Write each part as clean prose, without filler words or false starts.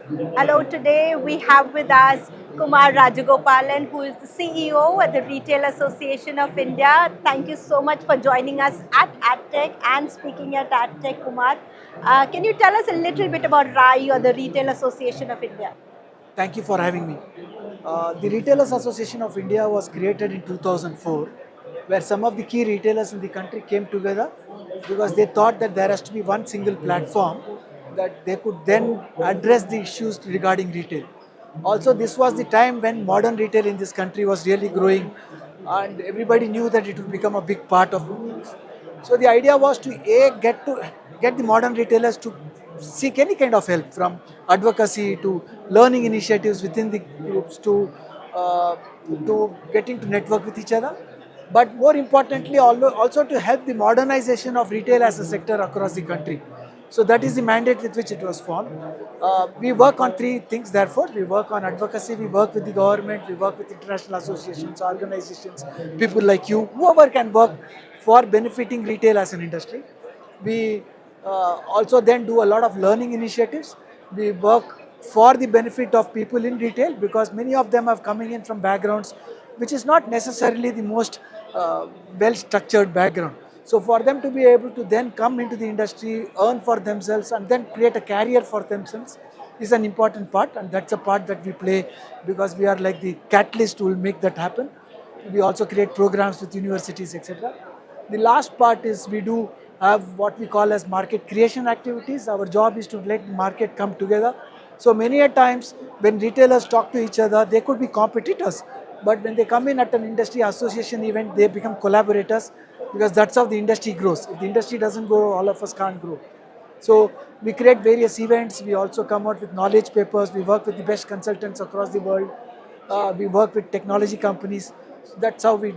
Hello, today we have with us Kumar Rajugopalan, who is the CEO at the Retail Association of India. Thank you so much for joining us at AdTech and speaking at AdTech, Kumar. Can you tell us a little bit about RAI or the Retail Association of India? Thank you for having me. The Retailers Association of India was created in 2004, where some of the key retailers in the country came together because they thought that there has to be one single platform that they could then address the issues regarding retail. Also, this was the time when modern retail in this country was really growing, and everybody knew that it would become a big part of it. So the idea was to get the modern retailers to seek any kind of help, from advocacy to learning initiatives within the groups uh, to getting to network with each other, but more importantly also to help the modernization of retail as a sector across the country. So that is the mandate with which it was formed. We work on three things, therefore. We work on advocacy, we work with the government, we work with international associations, organizations, people like you, whoever can work for benefiting retail as an industry. We also then do a lot of learning initiatives. We work for the benefit of people in retail because many of them are coming in from backgrounds which is not necessarily the most well structured background. So for them to be able to then come into the industry, earn for themselves, and then create a career for themselves is an important part, and that's a part that we play because we are like the catalyst who will make that happen. We also create programs with universities, etc. The last part is we do have what we call as market creation activities. Our job is to let the market come together. So many a times when retailers talk to each other, they could be competitors, but when they come in at an industry association event, they become collaborators because that's how the industry grows. If the industry doesn't grow, all of us can't grow. So we create various events. We also come out with knowledge papers. We work with the best consultants across the world. We work with technology companies. So that's how we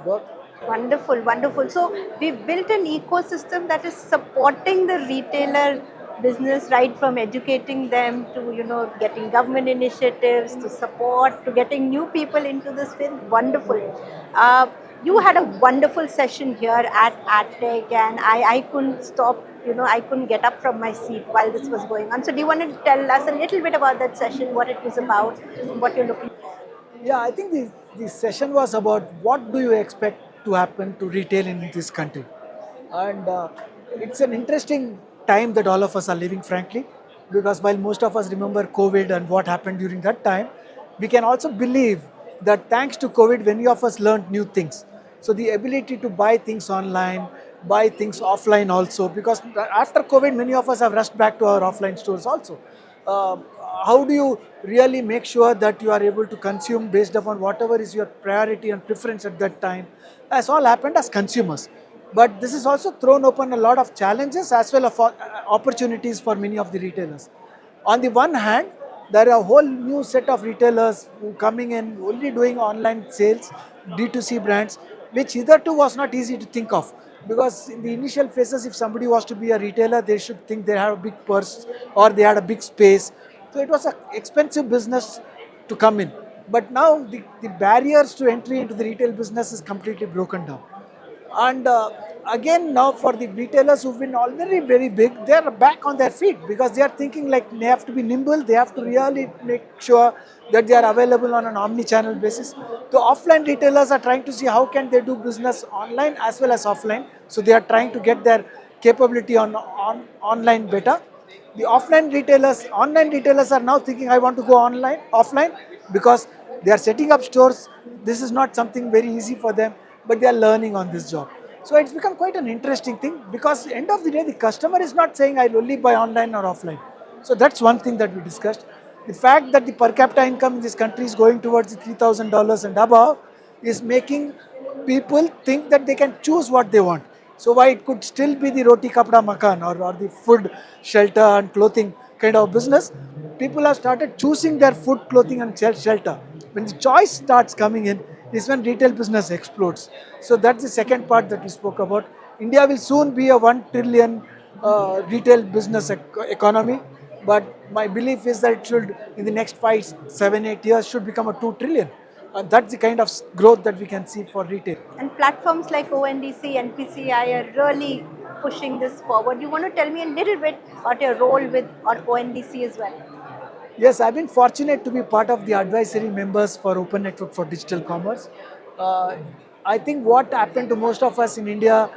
work. Wonderful, wonderful. So we've built an ecosystem that is supporting the retailer business, right from educating them to getting government initiatives to support to getting new people into this field. Wonderful. Uh, you had a wonderful session here at AdTech, and I couldn't stop. I couldn't get up from my seat while this was going on. So do you want to tell us a little bit about that session, what it was about, what you're looking for? Yeah, I think the session was about what do you expect to happen to retail in this country. And it's an interesting time that all of us are living, frankly, because while most of us remember COVID and what happened during that time, we can also believe that thanks to COVID, many of us learned new things. So the ability to buy things online, buy things offline also, because after COVID, many of us have rushed back to our offline stores also. Uh, how do you really make sure that you are able to consume based upon whatever is your priority and preference at that time? Has all happened as consumers. But this has also thrown open a lot of challenges as well as opportunities for many of the retailers. On the one hand, there are a whole new set of retailers who coming in only doing online sales, D2C brands, which hitherto was not easy to think of. Because in the initial phases, if somebody was to be a retailer, they should think they have a big purse or they had a big space. So it was an expensive business to come in. But now the barriers to entry into the retail business is completely broken down. And again, now for the retailers who've been already very big, they're back on their feet because they are thinking like they have to be nimble, they have to really make sure that they are available on an omni-channel basis. The offline retailers are trying to see how can they do business online as well as offline. So they are trying to get their capability on online better. The online retailers are now thinking, I want to go online, offline, because they are setting up stores. This is not something very easy for them, but they are learning on this job. So it's become quite an interesting thing because end of the day, the customer is not saying I'll only buy online or offline. So that's one thing that we discussed. The fact that the per capita income in this country is going towards the $3,000 and above is making people think that they can choose what they want. So why it could still be the roti kapda makan or the food, shelter and clothing kind of business, people have started choosing their food, clothing and shelter. When the choice starts coming in is when retail business explodes. So that's the second part that we spoke about. India will soon be a 1 trillion retail business economy, but my belief is that it should, in the next 5, 7, 8 years, should become a 2 trillion. And that's the kind of growth that we can see for retail. And platforms like ONDC and PCI are really pushing this forward. You want to tell me a little bit about your role with on ONDC as well? Yes, I've been fortunate to be part of the advisory members for Open Network for Digital Commerce. Uh, I think what happened to most of us in India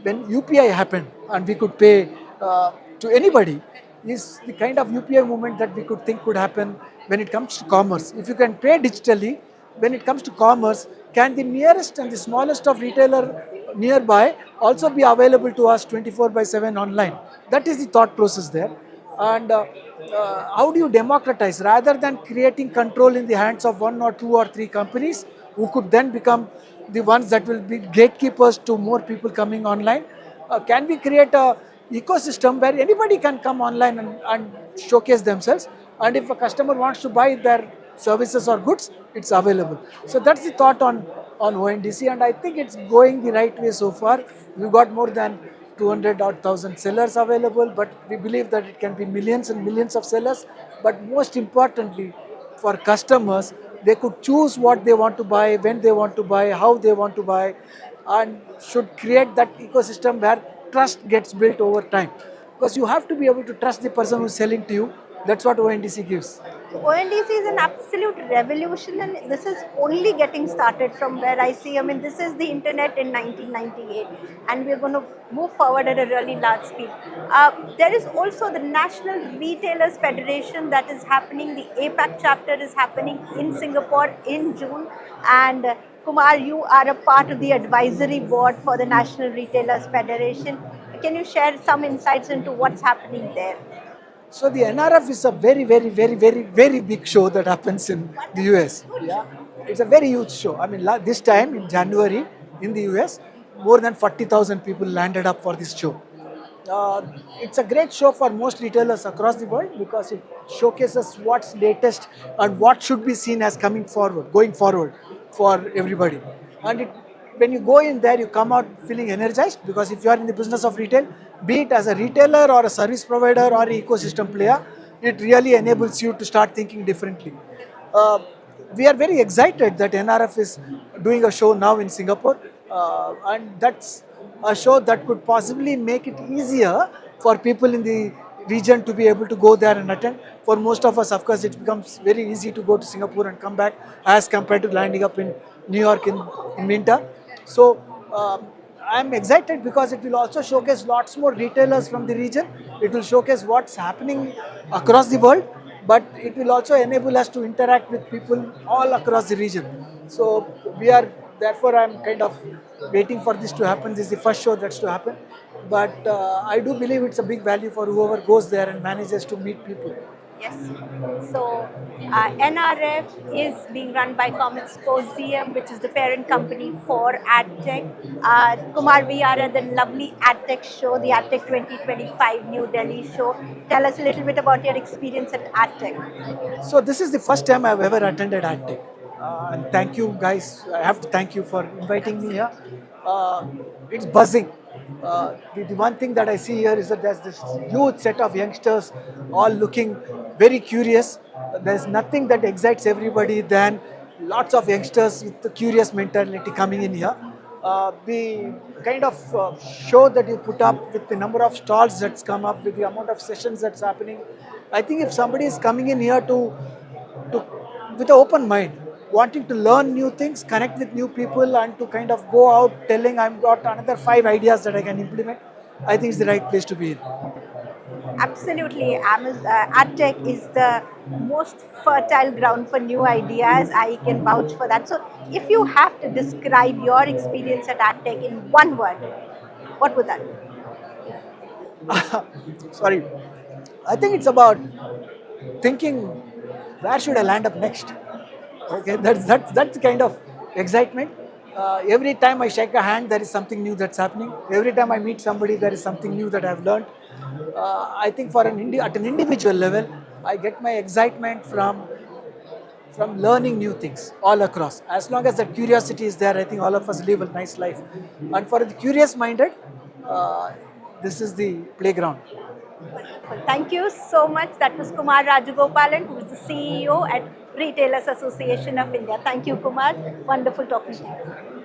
when UPI happened and we could pay to anybody is the kind of UPI movement that we could think could happen when it comes to commerce. If you can pay digitally, when it comes to commerce, can the nearest and the smallest of retailer nearby also be available to us 24 by 7 online? That is the thought process there. And how do you democratize rather than creating control in the hands of one or two or three companies who could then become the ones that will be gatekeepers to more people coming online? Can we create a ecosystem where anybody can come online and showcase themselves, and if a customer wants to buy their services or goods, it's available. So that's the thought on ONDC, and I think it's going the right way so far. We've got more than 200 odd thousand sellers available, but we believe that it can be millions and millions of sellers. But most importantly, for customers, they could choose what they want to buy, when they want to buy, how they want to buy, and should create that ecosystem where trust gets built over time. Because you have to be able to trust the person who's selling to you. That's what ONDC gives. So ONDC is an absolute revolution, and this is only getting started from where I see. I mean, this is the internet in 1998, and we're going to move forward at a really large speed. There is also the National Retailers Federation that is happening. The APAC chapter is happening in Singapore in June, and Kumar, you are a part of the advisory board for the National Retailers Federation. Can you share some insights into what's happening there? So the NRF is a very, very, very, very, very big show that happens in the US. Yeah, it's a very huge show. I mean, this time in January in the US, more than 40,000 people landed up for this show. Uh, it's a great show for most retailers across the world because it showcases what's latest and what should be seen as going forward for everybody. And when you go in there, you come out feeling energized because if you are in the business of retail, be it as a retailer or a service provider or an ecosystem player, it really enables you to start thinking differently. Uh, we are very excited that NRF is doing a show now in Singapore, and that's a show that could possibly make it easier for people in the region to be able to go there and attend. For most of us, of course, it becomes very easy to go to Singapore and come back as compared to landing up in New York in winter. So I'm excited because it will also showcase lots more retailers from the region. It will showcase what's happening across the world, but it will also enable us to interact with people all across the region. So we are, therefore, I'm kind of waiting for this to happen. This is the first show that's to happen, but I do believe it's a big value for whoever goes there and manages to meet people. Yes. So NRF is being run by Comet Symposium, which is the parent company for AdTech. Kumar, we are at the lovely AdTech show, the AdTech 2025 New Delhi show. Tell us a little bit about your experience at AdTech. So this is the first time I've ever attended AdTech, and thank you guys. I have to thank you for inviting me here. Uh, it's buzzing. The one thing that I see here is that there's this huge set of youngsters, all looking very curious. There's nothing that excites everybody than lots of youngsters with the curious mentality coming in here. The kind of show that you put up with the number of stalls that's come up, with the amount of sessions that's happening, I think if somebody is coming in here to with an open mind, wanting to learn new things, connect with new people, and to kind of go out telling I've got another 5 ideas that I can implement, I think it's the right place to be in. Absolutely. AdTech is the most fertile ground for new ideas. I can vouch for that. So, if you have to describe your experience at AdTech in one word, what would that be? Sorry, I think it's about thinking where should I land up next. Okay, that's the kind of excitement. Every time I shake a hand, there is something new that's happening. Every time I meet somebody, there is something new that I've learned. I think for at an individual level, I get my excitement from learning new things all across. As long as that curiosity is there, I think all of us live a nice life. And for the curious minded, uh, this is the playground. Wonderful. Thank you so much. That was Kumar Rajugopalan, who is the CEO at Retailers Association of India. Thank you, Kumar. Wonderful talking to you.